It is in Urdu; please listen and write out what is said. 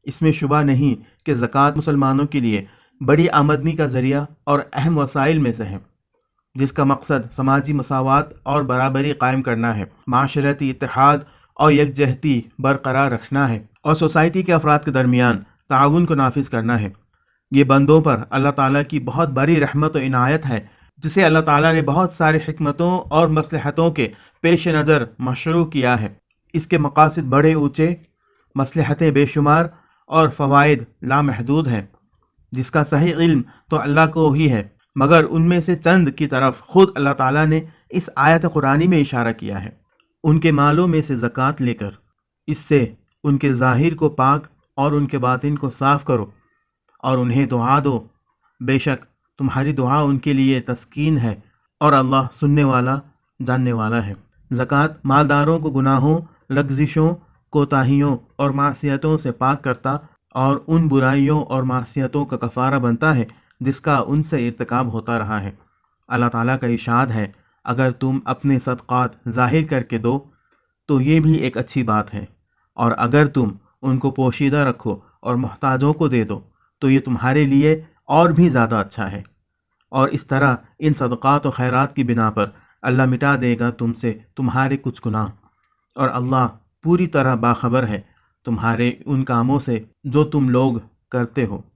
اس میں شبہ نہیں کہ زکوٰۃ مسلمانوں کے لیے بڑی آمدنی کا ذریعہ اور اہم وسائل میں سے ہے، جس کا مقصد سماجی مساوات اور برابری قائم کرنا ہے، معاشرتی اتحاد اور یکجہتی برقرار رکھنا ہے، اور سوسائٹی کے افراد کے درمیان تعاون کو نافذ کرنا ہے۔ یہ بندوں پر اللہ تعالیٰ کی بہت بڑی رحمت و عنایت ہے، جسے اللہ تعالیٰ نے بہت ساری حکمتوں اور مصلحتوں کے پیش نظر مشروع کیا ہے۔ اس کے مقاصد بڑے اونچے، مصلحتیں بے شمار اور فوائد لامحدود ہیں، جس کا صحیح علم تو اللہ کو ہی ہے، مگر ان میں سے چند کی طرف خود اللہ تعالیٰ نے اس آیت قرآنی میں اشارہ کیا ہے۔ ان کے مالوں میں سے زکوٰۃ لے کر اس سے ان کے ظاہر کو پاک اور ان کے باطن کو صاف کرو، اور انہیں دعا دو، بے شک تمہاری دعا ان کے لیے تسکین ہے، اور اللہ سننے والا جاننے والا ہے۔ زکوٰۃ مالداروں کو گناہوں، لغزشوں، کوتاہیوں اور معصیتوں سے پاک کرتا اور ان برائیوں اور معصیتوں کا کفارہ بنتا ہے جس کا ان سے ارتکاب ہوتا رہا ہے۔ اللہ تعالیٰ کا ارشاد ہے، اگر تم اپنے صدقات ظاہر کر کے دو تو یہ بھی ایک اچھی بات ہے، اور اگر تم ان کو پوشیدہ رکھو اور محتاجوں کو دے دو تو یہ تمہارے لیے اور بھی زیادہ اچھا ہے، اور اس طرح ان صدقات و خیرات کی بنا پر اللہ مٹا دے گا تم سے تمہارے کچھ گناہ، اور اللہ پوری طرح باخبر ہے تمہارے ان کاموں سے جو تم لوگ کرتے ہو۔